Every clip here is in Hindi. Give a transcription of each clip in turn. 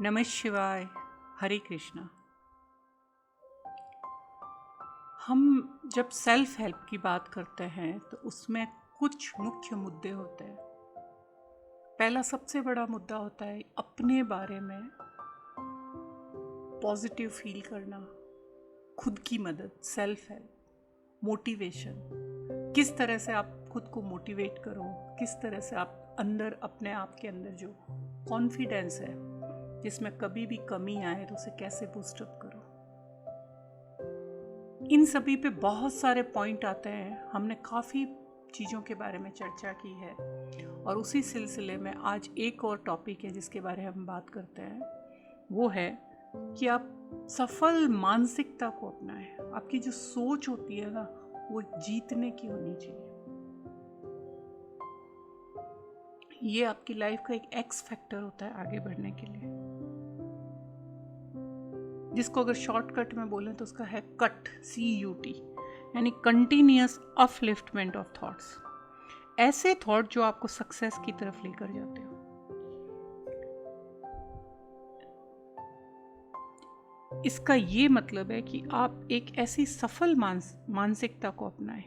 नमः शिवाय। हरे कृष्णा। हम जब सेल्फ हेल्प की बात करते हैं तो उसमें कुछ मुख्य मुद्दे होते हैं। पहला सबसे बड़ा मुद्दा होता है अपने बारे में पॉजिटिव फील करना, खुद की मदद, सेल्फ हेल्प, मोटिवेशन। किस तरह से आप खुद को मोटिवेट करो, किस तरह से आप अंदर अपने आप के अंदर जो कॉन्फिडेंस है जिसमें कभी भी कमी आए तो उसे कैसे बूस्टअप करो। इन सभी पे बहुत सारे पॉइंट आते हैं। हमने काफ़ी चीज़ों के बारे में चर्चा की है और उसी सिलसिले में आज एक और टॉपिक है जिसके बारे में हम बात करते हैं। वो है कि आप सफल मानसिकता को अपनाएं। आपकी जो सोच होती है ना, वो जीतने की होनी चाहिए। ये आपकी लाइफ का एक एक्स फैक्टर होता है आगे बढ़ने के लिए, जिसको अगर शॉर्टकट में बोलें तो उसका है कट, CUT, यानी कंटिन्यूअस अपलिफ्टमेंट ऑफ थॉट्स। ऐसे थॉट जो आपको सक्सेस की तरफ लेकर जाते हो। इसका ये मतलब है कि आप एक ऐसी सफल मानसिकता को अपनाएं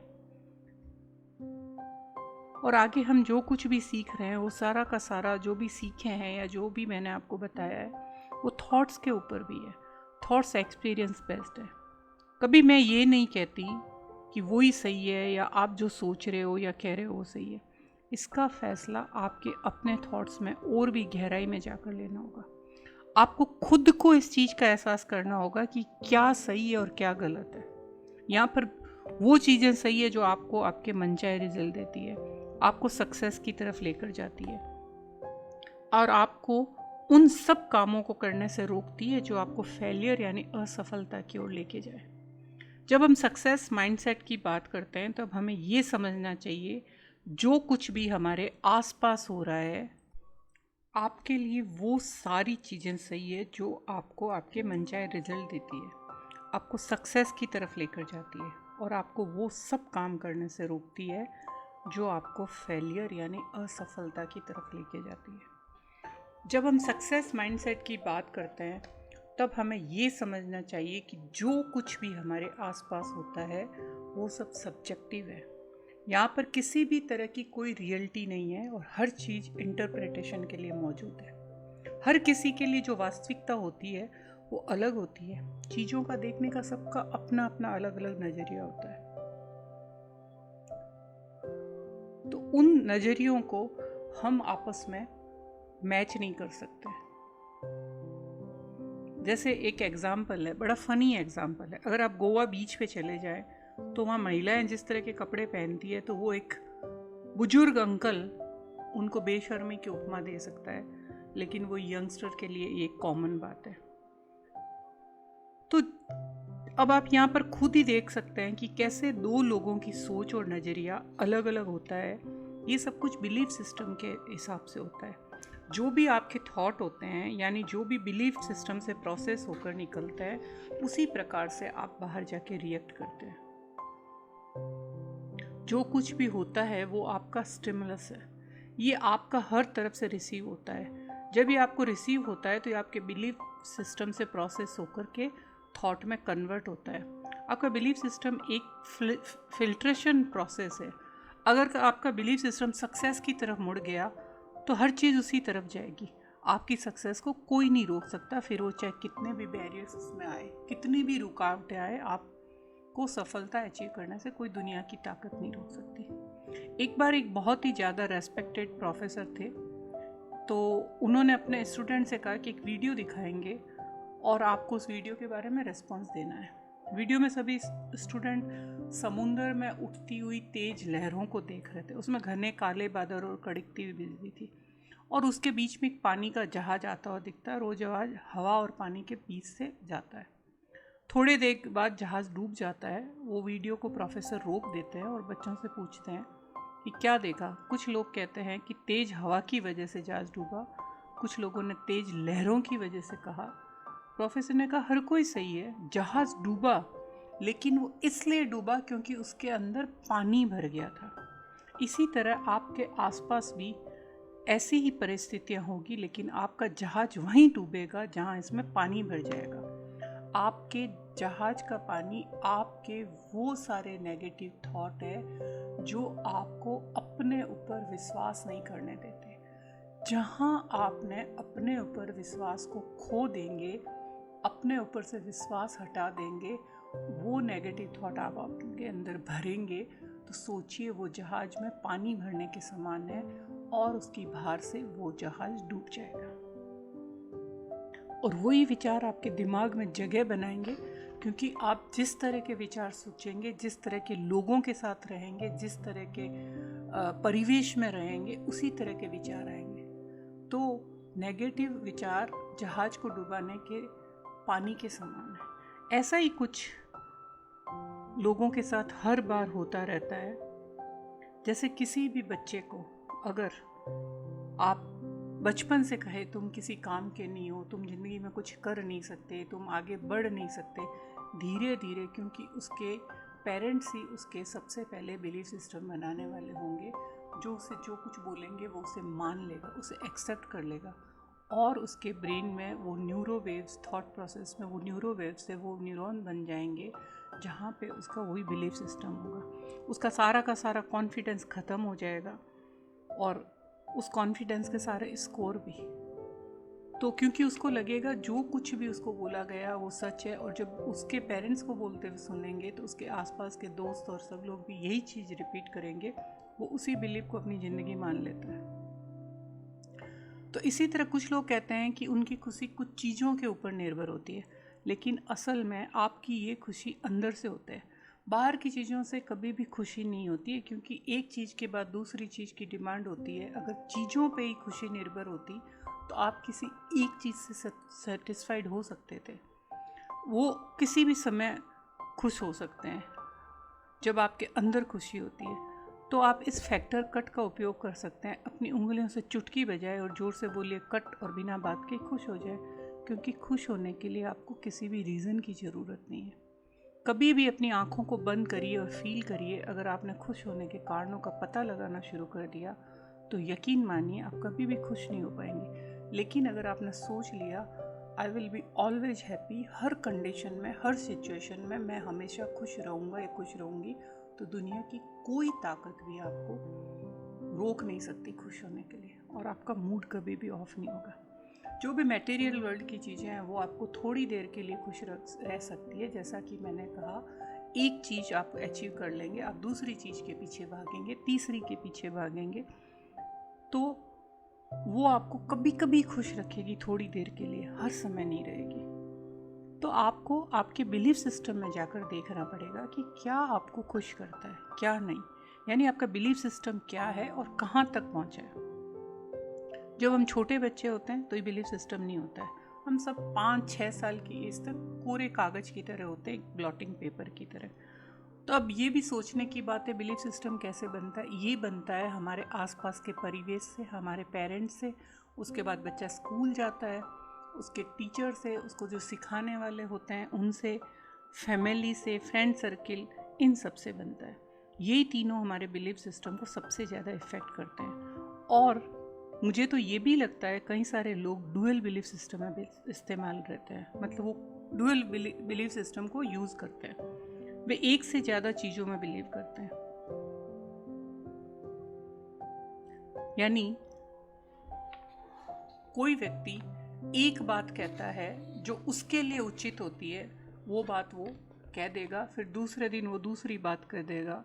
और आगे हम जो कुछ भी सीख रहे हैं वो सारा का सारा जो भी सीखे हैं या जो भी मैंने आपको बताया है वो थॉट्स के ऊपर भी है। थॉट्स एक्सपीरियंस बेस्ड है। कभी मैं ये नहीं कहती कि वो ही सही है या आप जो सोच रहे हो या कह रहे हो वो सही है। इसका फैसला आपके अपने थॉट्स में और भी गहराई में जाकर लेना होगा। आपको खुद को इस चीज़ का एहसास करना होगा कि क्या सही है और क्या गलत है। यहाँ पर वो चीज़ें सही है जो आपको आपके मनचाहे रिजल्ट देती है, आपको सक्सेस की तरफ लेकर जाती है और आपको उन सब कामों को करने से रोकती है जो आपको फेलियर यानी असफलता की ओर लेके जाए। जब हम सक्सेस माइंडसेट की बात करते हैं तब हमें ये समझना चाहिए जो कुछ भी हमारे आसपास हो रहा है आपके लिए वो सारी चीज़ें सही है जो आपको आपके मनचाहे रिजल्ट देती है, आपको सक्सेस की तरफ लेकर जाती है और आपको वो सब काम करने से रोकती है जो आपको फेलियर यानी असफलता की तरफ लेके जाती है। जब हम सक्सेस माइंडसेट की बात करते हैं तब हमें ये समझना चाहिए कि जो कुछ भी हमारे आसपास होता है वो सब सब्जेक्टिव है। यहाँ पर किसी भी तरह की कोई रियलिटी नहीं है और हर चीज़ इंटरप्रिटेशन के लिए मौजूद है। हर किसी के लिए जो वास्तविकता होती है वो अलग होती है। चीज़ों का देखने का सबका अपना अपना अलग अलग नज़रिया होता है। तो उन नज़रियों को हम आपस में मैच नहीं कर सकते। जैसे एक एग्ज़ाम्पल है, बड़ा फ़नी एग्ज़ाम्पल है। अगर आप गोवा बीच पे चले जाएं तो वहाँ महिलाएं जिस तरह के कपड़े पहनती है तो वो एक बुजुर्ग अंकल उनको बेशर्मी की उपमा दे सकता है, लेकिन वो यंगस्टर के लिए ये कॉमन बात है। तो अब आप यहाँ पर खुद ही देख सकते हैं कि कैसे दो लोगों की सोच और नज़रिया अलग अलग होता है। ये सब कुछ बिलीफ सिस्टम के हिसाब से होता है। जो भी आपके थॉट होते हैं यानी जो भी बिलीफ सिस्टम से प्रोसेस होकर निकलता है उसी प्रकार से आप बाहर जाके रिएक्ट करते हैं। जो कुछ भी होता है वो आपका स्टिमुलस है। ये आपका हर तरफ से रिसीव होता है। जब ये आपको रिसीव होता है तो ये आपके बिलीफ सिस्टम से प्रोसेस होकर के थॉट में कन्वर्ट होता है। आपका बिलीफ सिस्टम एक फिल्ट्रेशन प्रोसेस है। अगर आपका बिलीफ सिस्टम सक्सेस की तरफ मुड़ गया तो हर चीज़ उसी तरफ जाएगी। आपकी सक्सेस को कोई नहीं रोक सकता, फिर वो चाहे कितने भी बैरियर्स उसमें आए, कितनी भी रुकावटें आए, आपको सफलता अचीव करने से कोई दुनिया की ताकत नहीं रोक सकती। एक बार एक बहुत ही ज़्यादा रेस्पेक्टेड प्रोफेसर थे, तो उन्होंने अपने स्टूडेंट से कहा कि एक वीडियो दिखाएंगे और आपको उस वीडियो के बारे में रिस्पॉन्स देना है। वीडियो में सभी स्टूडेंट समुंदर में उठती हुई तेज लहरों को देख रहे थे। उसमें घने काले बादल और कड़कती हुई बिजली थी और उसके बीच में एक पानी का जहाज आता हुआ दिखता है और वो जहाज हवा और पानी के बीच से जाता है। थोड़ी देर बाद जहाज डूब जाता है। वो वीडियो को प्रोफेसर रोक देते हैं और बच्चों से पूछते हैं कि क्या देखा। कुछ लोग कहते हैं कि तेज हवा की वजह से जहाज डूबा, कुछ लोगों ने तेज लहरों की वजह से कहा। प्रोफेसर ने कहा हर कोई सही है, जहाज डूबा लेकिन वो इसलिए डूबा क्योंकि उसके अंदर पानी भर गया था। इसी तरह आपके आसपास भी ऐसी ही परिस्थितियाँ होगी, लेकिन आपका जहाज वहीं डूबेगा जहाँ इसमें पानी भर जाएगा। आपके जहाज का पानी आपके वो सारे नेगेटिव थॉट है जो आपको अपने ऊपर विश्वास नहीं करने देते। जहाँ आपने अपने ऊपर विश्वास को खो देंगे, अपने ऊपर से विश्वास हटा देंगे, वो नेगेटिव थॉट आप आपके अंदर भरेंगे, तो सोचिए वो जहाज में पानी भरने के समान है और उसकी भार से वो जहाज डूब जाएगा। और वही विचार आपके दिमाग में जगह बनाएंगे, क्योंकि आप जिस तरह के विचार सोचेंगे, जिस तरह के लोगों के साथ रहेंगे, जिस तरह के परिवेश में रहेंगे, उसी तरह के विचार आएंगे। तो नेगेटिव विचार जहाज को डुबाने के पानी के समान है। ऐसा ही कुछ लोगों के साथ हर बार होता रहता है। जैसे किसी भी बच्चे को अगर आप बचपन से कहे तुम किसी काम के नहीं हो, तुम ज़िंदगी में कुछ कर नहीं सकते, तुम आगे बढ़ नहीं सकते, धीरे धीरे क्योंकि उसके पेरेंट्स ही उसके सबसे पहले बिलीफ सिस्टम बनाने वाले होंगे, जो उसे जो कुछ बोलेंगे वो उसे मान लेगा, उसे एक्सेप्ट कर लेगा, और उसके ब्रेन में वो न्यूरो वेव्स, थॉट प्रोसेस में वो न्यूरो वेव्स से वो न्यूरॉन बन जाएंगे जहाँ पे उसका वही बिलीफ सिस्टम होगा। उसका सारा का सारा कॉन्फिडेंस ख़त्म हो जाएगा और उस कॉन्फिडेंस के सारे स्कोर भी। तो क्योंकि उसको लगेगा जो कुछ भी उसको बोला गया वो सच है, और जब उसके पेरेंट्स को बोलते हुए सुनेंगे तो उसके आसपास के दोस्त और सब लोग भी यही चीज़ रिपीट करेंगे, वो उसी बिलीफ को अपनी ज़िंदगी मान लेता है। तो इसी तरह कुछ लोग कहते हैं कि उनकी खुशी कुछ चीज़ों के ऊपर निर्भर होती है, लेकिन असल में आपकी ये खुशी अंदर से होता है। बाहर की चीज़ों से कभी भी खुशी नहीं होती है, क्योंकि एक चीज़ के बाद दूसरी चीज़ की डिमांड होती है। अगर चीज़ों पे ही खुशी निर्भर होती तो आप किसी एक चीज़ से सेटिस्फाइड हो सकते थे। वो किसी भी समय खुश हो सकते हैं। जब आपके अंदर खुशी होती है तो आप इस फैक्टर कट का उपयोग कर सकते हैं। अपनी उंगलियों से चुटकी बजाए और ज़ोर से बोलिए कट, और बिना बात के खुश हो जाए, क्योंकि खुश होने के लिए आपको किसी भी रीज़न की ज़रूरत नहीं है। कभी भी अपनी आँखों को बंद करिए और फील करिए। अगर आपने खुश होने के कारणों का पता लगाना शुरू कर दिया तो यकीन मानिए आप कभी भी खुश नहीं हो पाएंगे। लेकिन अगर आपने सोच लिया I will be always happy, her condition में, हर सिचुएशन में मैं हमेशा खुश रहूँगा या खुश रहूँगी, तो दुनिया की कोई ताकत भी आपको रोक नहीं सकती खुश होने के लिए, और आपका मूड कभी भी ऑफ नहीं होगा। जो भी मटेरियल वर्ल्ड की चीज़ें हैं वो आपको थोड़ी देर के लिए खुश रह सकती है। जैसा कि मैंने कहा, एक चीज़ आप अचीव कर लेंगे, आप दूसरी चीज़ के पीछे भागेंगे, तीसरी के पीछे भागेंगे, तो वो आपको कभी कभी खुश रखेगी थोड़ी देर के लिए, हर समय नहीं रहेगी। तो आपको आपके बिलीफ सिस्टम में जाकर देखना पड़ेगा कि क्या आपको खुश करता है, क्या नहीं। यानी आपका बिलीफ सिस्टम क्या है और कहाँ तक पहुँचा है। जब हम छोटे बच्चे होते हैं तो ये बिलीफ सिस्टम नहीं होता है। हम सब 5-6 साल की एज तक पूरे कागज़ की तरह होते हैं, एक ब्लॉटिंग पेपर की तरह। तो अब ये भी सोचने की बात है बिलीफ सिस्टम कैसे बनता है। ये बनता है हमारे आसपास के परिवेश से, हमारे पेरेंट्स से, उसके बाद बच्चा स्कूल जाता है, उसके टीचर से, उसको जो सिखाने वाले होते हैं उनसे, फैमिली से, फ्रेंड सर्किल, इन सब से बनता है। ये तीनों हमारे बिलीफ सिस्टम को सबसे ज़्यादा इफ़ेक्ट करते हैं। और मुझे तो ये भी लगता है कई सारे लोग डुअल बिलीफ सिस्टम में इस्तेमाल रहते हैं, मतलब वो डुअल बिलीफ सिस्टम को यूज़ करते हैं। वे एक से ज़्यादा चीज़ों में बिलीव करते हैं। यानी कोई व्यक्ति एक बात कहता है जो उसके लिए उचित होती है, वो बात वो कह देगा, फिर दूसरे दिन वो दूसरी बात कह देगा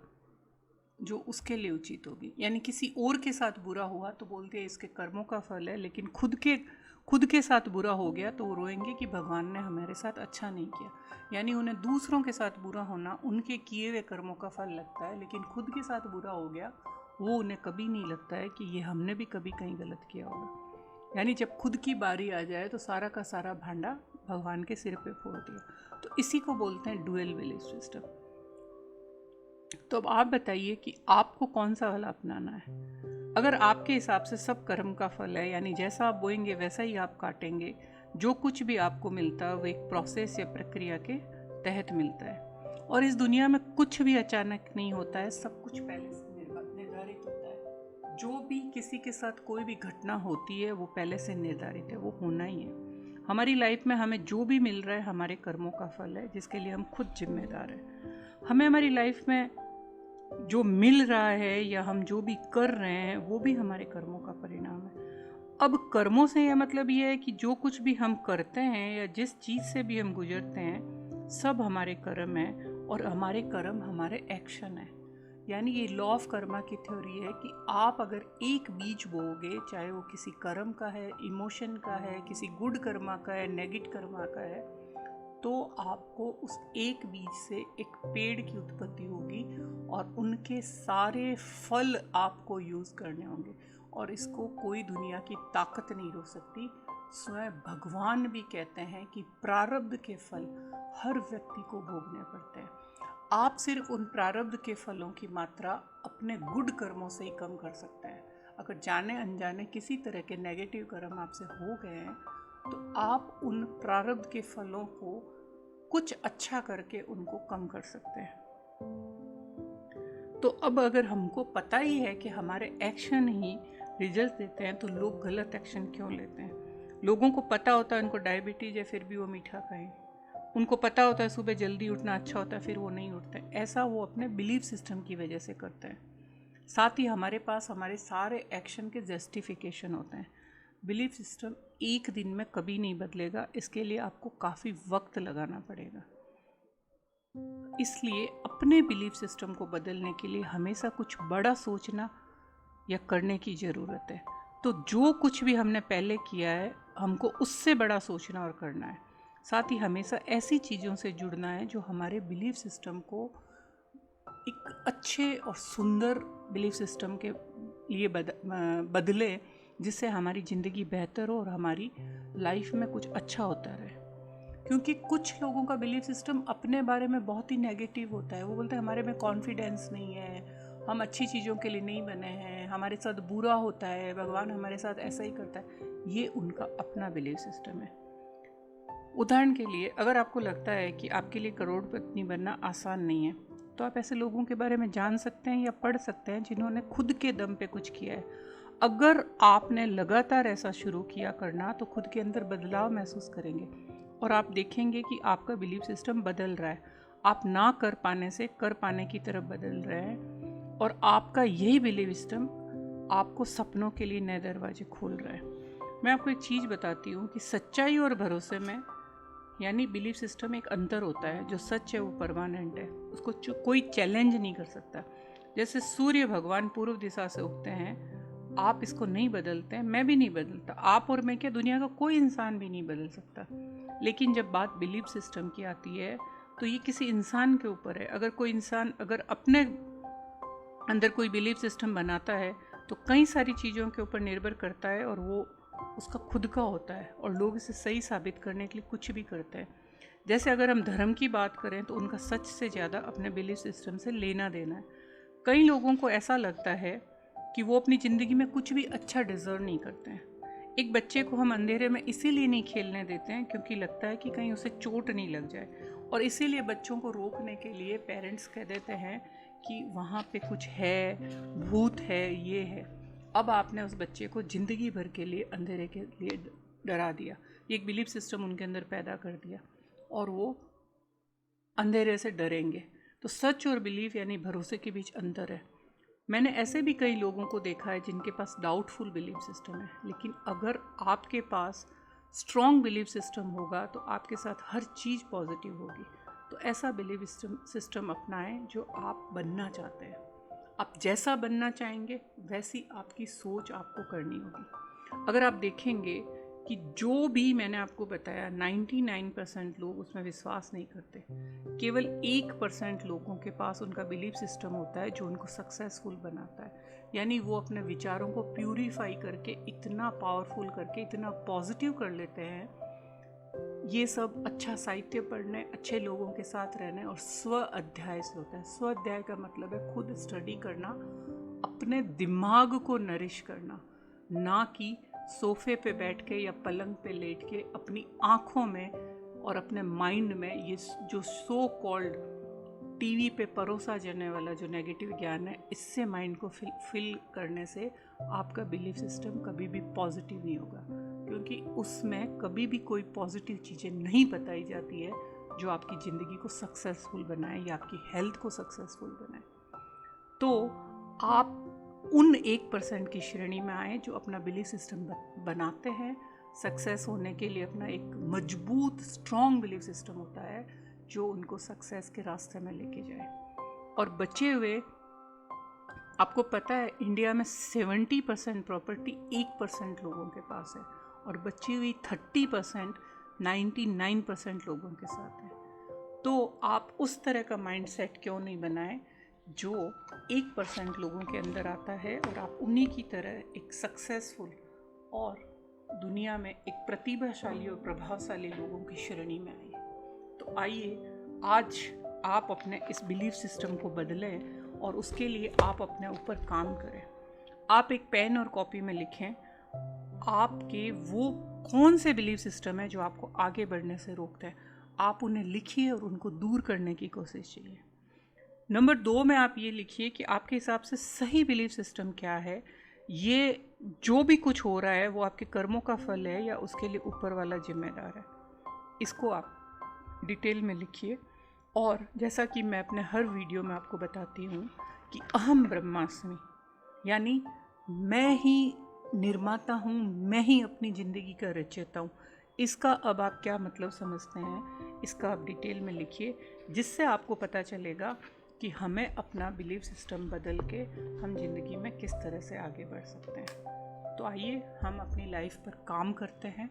जो उसके लिए उचित होगी। यानी किसी और के साथ बुरा हुआ तो बोलते हैं इसके कर्मों का फल है, लेकिन खुद के साथ बुरा हो गया तो वो रोएंगे कि भगवान ने हमारे साथ अच्छा नहीं किया। यानी उन्हें दूसरों के साथ बुरा होना उनके किए हुए कर्मों का फल लगता है, लेकिन खुद के साथ बुरा हो गया वो उन्हें कभी नहीं लगता है कि ये हमने भी कभी कहीं गलत किया होगा। यानी जब खुद की बारी आ जाए तो सारा का सारा भांडा भगवान के सिर पे फोड़ दिया। तो इसी को बोलते हैं डुअल बिलीफ सिस्टम। तो अब आप बताइए कि आपको कौन सा वाला अपनाना है। अगर आपके हिसाब से सब कर्म का फल है, यानी जैसा आप बोएंगे वैसा ही आप काटेंगे, जो कुछ भी आपको मिलता है वो एक प्रोसेस या प्रक्रिया के तहत मिलता है। और इस दुनिया में कुछ भी अचानक नहीं होता है, सब कुछ पहले से निर्धारित होता है। जो भी किसी के साथ कोई भी घटना होती है वो पहले से निर्धारित है, वो होना ही है। हमारी लाइफ में हमें जो भी मिल रहा है हमारे कर्मों का फल है, जिसके लिए हम खुद जिम्मेदार हैं। हमें हमारी लाइफ में जो मिल रहा है या हम जो भी कर रहे हैं वो भी हमारे कर्मों का परिणाम है। अब कर्मों से यह मतलब ये है कि जो कुछ भी हम करते हैं या जिस चीज़ से भी हम गुजरते हैं सब हमारे कर्म है, और हमारे कर्म हमारे एक्शन है। यानी ये लॉ ऑफ कर्मा की थ्योरी है कि आप अगर एक बीज बोओगे, चाहे वो किसी कर्म का है, इमोशन का है, किसी गुड कर्मा का है, नेगेटिव कर्मा का है, तो आपको उस एक बीज से एक पेड़ की उत्पत्ति होगी और उनके सारे फल आपको यूज़ करने होंगे। और इसको कोई दुनिया की ताकत नहीं रोक सकती। स्वयं भगवान भी कहते हैं कि प्रारब्ध के फल हर व्यक्ति को भोगने पड़ते हैं। आप सिर्फ उन प्रारब्ध के फलों की मात्रा अपने गुड कर्मों से ही कम कर सकते हैं। अगर जाने अनजाने किसी तरह के नेगेटिव कर्म आपसे हो गए हैं तो आप उन प्रारब्ध के फलों को कुछ अच्छा करके उनको कम कर सकते हैं। तो अब अगर हमको पता ही है कि हमारे एक्शन ही रिजल्ट देते हैं, तो लोग गलत एक्शन क्यों लेते हैं? लोगों को पता होता है उनको डायबिटीज है फिर भी वो मीठा खाएं, उनको पता होता है सुबह जल्दी उठना अच्छा होता है फिर वो नहीं उठते। ऐसा वो अपने बिलीफ सिस्टम की वजह से करते हैं। साथ ही हमारे पास हमारे सारे एक्शन के जस्टिफिकेशन होते हैं। बिलीफ सिस्टम एक दिन में कभी नहीं बदलेगा, इसके लिए आपको काफ़ी वक्त लगाना पड़ेगा। इसलिए अपने बिलीफ सिस्टम को बदलने के लिए हमेशा कुछ बड़ा सोचना या करने की ज़रूरत है। तो जो कुछ भी हमने पहले किया है हमको उससे बड़ा सोचना और करना है। साथ ही हमेशा ऐसी चीज़ों से जुड़ना है जो हमारे बिलीफ सिस्टम को एक अच्छे और सुंदर बिलीफ सिस्टम के लिए बदले, जिससे हमारी ज़िंदगी बेहतर हो और हमारी लाइफ में कुछ अच्छा होता रहे। क्योंकि कुछ लोगों का बिलीफ सिस्टम अपने बारे में बहुत ही नेगेटिव होता है। वो बोलते हैं हमारे में कॉन्फिडेंस नहीं है, हम अच्छी चीज़ों के लिए नहीं बने हैं, हमारे साथ बुरा होता है, भगवान हमारे साथ ऐसा ही करता है। ये उनका अपना बिलीफ सिस्टम है। उदाहरण के लिए, अगर आपको लगता है कि आपके लिए करोड़पति बनना आसान नहीं है, तो आप ऐसे लोगों के बारे में जान सकते हैं या पढ़ सकते हैं जिन्होंने खुद के दम पे कुछ किया है। अगर आपने लगातार ऐसा शुरू किया करना तो खुद के अंदर बदलाव महसूस करेंगे और आप देखेंगे कि आपका बिलीफ सिस्टम बदल रहा है। आप ना कर पाने से कर पाने की तरफ बदल रहे हैं और आपका यही बिलीफ सिस्टम आपको सपनों के लिए नए दरवाजे खोल रहा है। मैं आपको एक चीज़ बताती हूँ कि सच्चाई और भरोसे में यानी बिलीफ सिस्टम एक अंतर होता है। जो सच है वो परमानेंट है, उसको कोई चैलेंज नहीं कर सकता। जैसे सूर्य भगवान पूर्व दिशा से उगते हैं, आप इसको नहीं बदलते हैं, मैं भी नहीं बदलता, आप और मैं क्या, दुनिया का कोई इंसान भी नहीं बदल सकता। लेकिन जब बात बिलीफ सिस्टम की आती है तो ये किसी इंसान के ऊपर है। अगर कोई इंसान अगर अपने अंदर कोई बिलीफ सिस्टम बनाता है तो कई सारी चीज़ों के ऊपर निर्भर करता है और वो उसका खुद का होता है और लोग इसे सही साबित करने के लिए कुछ भी करते हैं। जैसे अगर हम धर्म की बात करें तो उनका सच से ज़्यादा अपने बिलीफ सिस्टम से लेना देना है। कई लोगों को ऐसा लगता है कि वो अपनी ज़िंदगी में कुछ भी अच्छा डिज़र्व नहीं करते हैं। एक बच्चे को हम अंधेरे में इसीलिए नहीं खेलने देते हैं क्योंकि लगता है कि कहीं उसे चोट नहीं लग जाए, और इसीलिए बच्चों को रोकने के लिए पेरेंट्स कह देते हैं कि वहाँ पे कुछ है, भूत है, ये है। अब आपने उस बच्चे को ज़िंदगी भर के लिए अंधेरे के लिए डरा दिया, एक बिलीफ सिस्टम उनके अंदर पैदा कर दिया और वो अंधेरे से डरेंगे। तो सच और बिलीफ यानी भरोसे के बीच अंतर है। मैंने ऐसे भी कई लोगों को देखा है जिनके पास डाउटफुल बिलीफ सिस्टम है, लेकिन अगर आपके पास स्ट्रॉन्ग बिलीफ सिस्टम होगा तो आपके साथ हर चीज़ पॉजिटिव होगी। तो ऐसा बिलीफ सिस्टम अपनाएं जो आप बनना चाहते हैं। आप जैसा बनना चाहेंगे वैसी आपकी सोच आपको करनी होगी। अगर आप देखेंगे कि जो भी मैंने आपको बताया 99% लोग उसमें विश्वास नहीं करते, केवल 1% लोगों के पास उनका बिलीफ सिस्टम होता है जो उनको सक्सेसफुल बनाता है। यानी वो अपने विचारों को प्यूरीफाई करके इतना पावरफुल करके इतना पॉजिटिव कर लेते हैं। ये सब अच्छा साहित्य पढ़ने, अच्छे लोगों के साथ रहने और स्व अध्याय से होता है। स्व अध्याय का मतलब है खुद स्टडी करना, अपने दिमाग को नरिश करना, ना कि सोफे पे बैठ के या पलंग पे लेट के अपनी आँखों में और अपने माइंड में ये जो सो कॉल्ड टीवी पे परोसा जाने वाला जो नेगेटिव ज्ञान है, इससे माइंड को फिल करने से आपका बिलीफ सिस्टम कभी भी पॉजिटिव नहीं होगा, क्योंकि उसमें कभी भी कोई पॉजिटिव चीज़ें नहीं बताई जाती है जो आपकी ज़िंदगी को सक्सेसफुल बनाए या आपकी हेल्थ को सक्सेसफुल बनाए। तो आप उन 1% की श्रेणी में आए जो अपना बिलीफ सिस्टम बनाते हैं। सक्सेस होने के लिए अपना एक मजबूत स्ट्रॉन्ग बिलीफ सिस्टम होता है जो उनको सक्सेस के रास्ते में लेके जाए। और बचे हुए, आपको पता है इंडिया में 70% प्रॉपर्टी 1% लोगों के पास है और बची हुई 30% 99% लोगों के साथ है। तो आप उस तरह का माइंडसेट क्यों नहीं बनाएं जो 1% लोगों के अंदर आता है और आप उन्हीं की तरह एक सक्सेसफुल और दुनिया में एक प्रतिभाशाली और प्रभावशाली लोगों की श्रेणी में आइए। तो आइए आज आप अपने इस बिलीफ सिस्टम को बदलें और उसके लिए आप अपने ऊपर काम करें। आप एक पेन और कॉपी में लिखें आपके वो कौन से बिलीफ सिस्टम है जो आपको आगे बढ़ने से रोकते हैं। आप उन्हें लिखिए और उनको दूर करने की कोशिश कीजिए। नंबर 2 में आप ये लिखिए कि आपके हिसाब से सही बिलीफ सिस्टम क्या है। ये जो भी कुछ हो रहा है वो आपके कर्मों का फल है या उसके लिए ऊपर वाला जिम्मेदार है। इसको आप डिटेल में लिखिए। और जैसा कि मैं अपने हर वीडियो में आपको बताती हूँ कि अहम ब्रह्मास्मि, यानी मैं ही निर्माता हूँ, मैं ही अपनी ज़िंदगी का रचयिता हूँ, इसका अब आप क्या मतलब समझते हैं, इसका आप डिटेल में लिखिए, जिससे आपको पता चलेगा कि हमें अपना बिलीफ सिस्टम बदल के हम ज़िंदगी में किस तरह से आगे बढ़ सकते हैं। तो आइए हम अपनी लाइफ पर काम करते हैं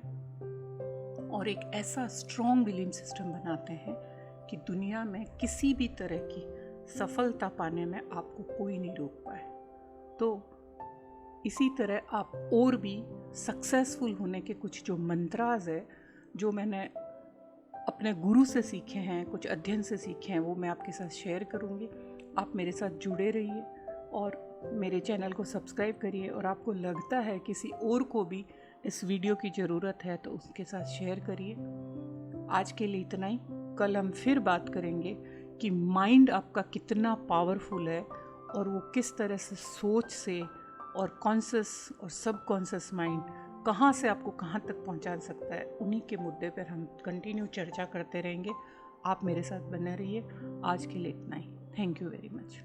और एक ऐसा स्ट्रॉन्ग बिलीफ सिस्टम बनाते हैं कि दुनिया में किसी भी तरह की सफलता पाने में आपको कोई नहीं रोक पाए। तो इसी तरह आप और भी सक्सेसफुल होने के कुछ जो मंत्राज है जो मैंने अपने गुरु से सीखे हैं, कुछ अध्ययन से सीखे हैं, वो मैं आपके साथ शेयर करूँगी। आप मेरे साथ जुड़े रहिए और मेरे चैनल को सब्सक्राइब करिए। और आपको लगता है किसी और को भी इस वीडियो की ज़रूरत है तो उसके साथ शेयर करिए। आज के लिए इतना ही। कल हम फिर बात करेंगे कि माइंड आपका कितना पावरफुल है और वो किस तरह से सोच से और कॉन्शियस और सबकॉन्शियस माइंड कहाँ से आपको कहाँ तक पहुँचा सकता है। उन्हीं के मुद्दे पर हम कंटिन्यू चर्चा करते रहेंगे। आप मेरे साथ बने रहिए। आज के लिए इतना ही। Thank you very much.